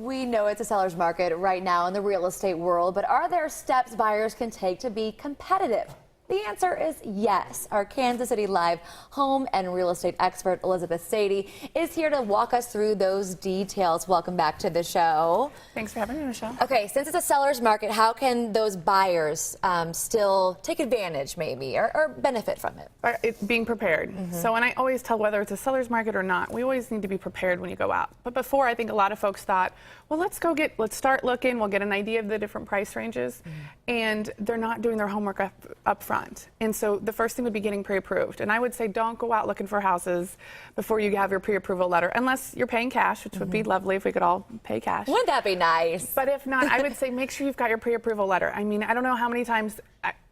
We know it's a seller's market right now in the real estate world, but are there steps buyers can take to be competitive? The answer is yes. Our Kansas City Live home and real estate expert, Elizabeth Sadie, is here to walk us through those details. Welcome back to the show. Thanks for having me, Michelle. Okay, since it's a seller's market, how can those buyers still take advantage maybe or benefit from it? Being prepared. So, and I always tell whether it's a seller's market or not, we always need to be prepared when you go out. But before, I think a lot of folks thought, well, let's start looking, we'll get an idea of the different price ranges, and they're not doing their homework up front. And so the first thing would be getting pre-approved. And I would say don't go out looking for houses before you have your pre-approval letter, unless you're paying cash, which would be lovely if we could all pay cash. Wouldn't that be nice? But if not, I would say make sure you've got your pre-approval letter. I mean, I don't know how many times,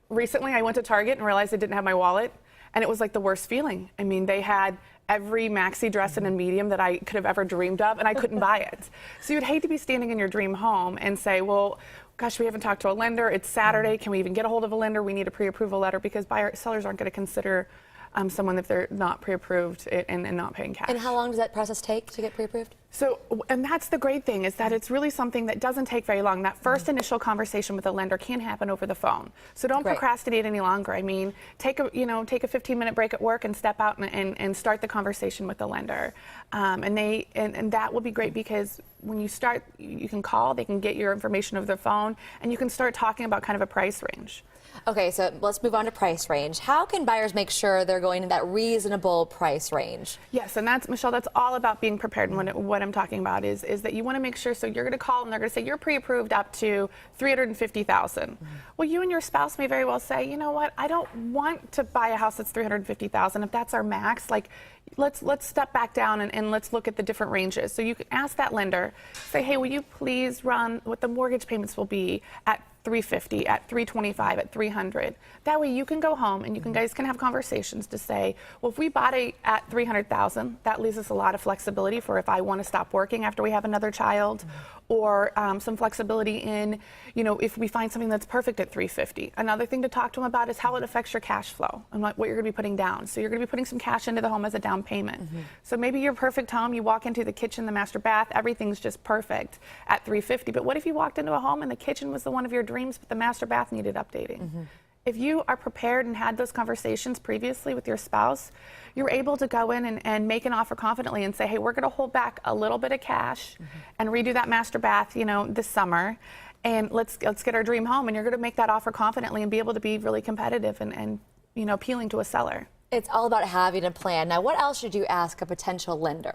recently I went to Target and realized I didn't have my wallet, and it was like the worst feeling. I mean, they had every maxi dress in a medium that I could have ever dreamed of, and I couldn't buy it. So you'd hate to be standing in your dream home and say, well, gosh, we haven't talked to a lender. It's Saturday. Can we even get a hold of a lender? We need a pre-approval letter, because sellers aren't going to consider someone if they're not pre-approved and not paying cash. And how long does that process take to get pre-approved? So, and that's the great thing, is that it's really something that doesn't take very long. That first initial conversation with a lender can happen over the phone. So don't procrastinate any longer. I mean, take a 15-minute break at work and step out and start the conversation with the lender. And that will be great, because when you start, you can call, they can get your information over the phone, and you can start talking about kind of a price range. Okay, so let's move on to price range. How can buyers make sure they're going in that reasonable price range? Yes, and that's, Michelle, that's all about being prepared. And what I'm talking about is that you want to make sure, so you're going to call and they're going to say you're pre-approved up to $350,000. Well, you and your spouse may very well say, you know what, I don't want to buy a house that's $350,000. If that's our max, like, let's step back down and let's look at the different ranges. So you can ask that lender, say, hey, will you please run what the mortgage payments will be at $350, at $325, at $300. That way you can go home and you guys can have conversations to say, well, if we bought it at $300,000, that leaves us a lot of flexibility for if I want to stop working after we have another child, or some flexibility in, if we find something that's perfect at $350. Another thing to talk to them about is how it affects your cash flow and what you're going to be putting down. So you're going to be putting some cash into the home as a down payment. So maybe your perfect home, you walk into the kitchen, the master bath, everything's just perfect at $350. But what if you walked into a home and the kitchen was the one of your dreams, but the master bath needed updating? If you are prepared and had those conversations previously with your spouse, you're able to go in and make an offer confidently and say, hey, we're going to hold back a little bit of cash and redo that master bath, this summer, and let's get our dream home. And you're going to make that offer confidently and be able to be really competitive and appealing to a seller. It's all about having a plan. Now, what else should you ask a potential lender?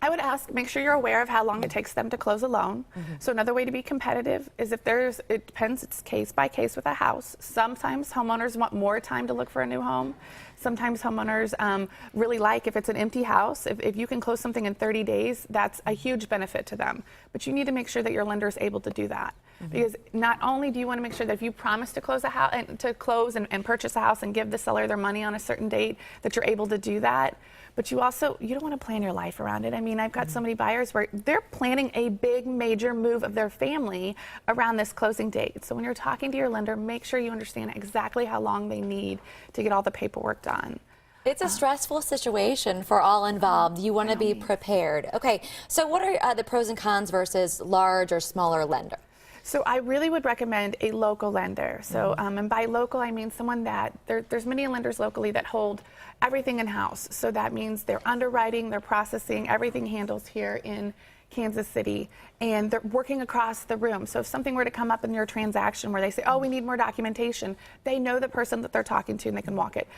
I would ask, make sure you're aware of how long it takes them to close a loan. So another way to be competitive is it depends, it's case by case with a house. Sometimes homeowners want more time to look for a new home. Sometimes homeowners really like, if it's an empty house, if you can close something in 30 days, that's a huge benefit to them. But you need to make sure that your lender is able to do that. Because not only do you want to make sure that if you promise to close a house and purchase a house and give the seller their money on a certain date, that you're able to do that. But you don't want to plan your life around it. I mean, I've got so many buyers where they're planning a big major move of their family around this closing date. So when you're talking to your lender, make sure you understand exactly how long they need to get all the paperwork done. It's a stressful situation for all involved. You want to be prepared. Okay, so what are the pros and cons versus large or smaller lender? So I really would recommend a local lender. So, and by local, I mean someone that, there's many lenders locally that hold everything in-house. So that means their underwriting, their processing, everything handles here in Kansas City, and they're working across the room. So if something were to come up in your transaction where they say, oh, we need more documentation, they know the person that they're talking to and they can walk it.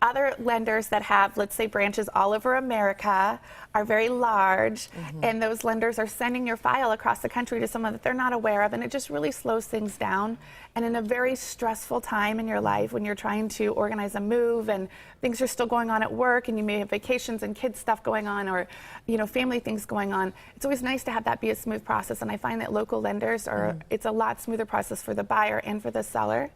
Other lenders that have, let's say, branches all over America are very large, and those lenders are sending your file across the country to someone that they're not aware of, and it just really slows things down. And in a very stressful time in your life when you're trying to organize a move and things are still going on at work and you may have vacations and kids stuff going on, or family things going on, it's always nice to have that be a smooth process. And I find that local lenders are, it's a lot smoother process for the buyer and for the seller.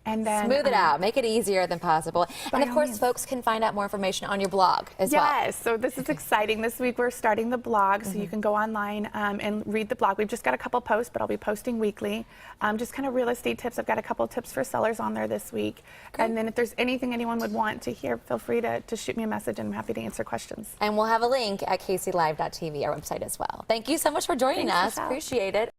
And then Smooth it out, make it easier than possible. And of all course, means. folks can find out more information on your blog as well. Yes, so this is exciting. This week we're starting the blog, so you can go online and read the blog. We've just got a couple posts, but I'll be posting weekly. Just kind of real estate tips. I've got a couple tips for sellers on there this week. And then if there's anything anyone would want to hear, feel free to shoot me a message, and I'm happy to answer questions. And we'll have a link at kclive.tv, our website as well. Thank you so much for joining Thanks, us. Michelle. Appreciate it.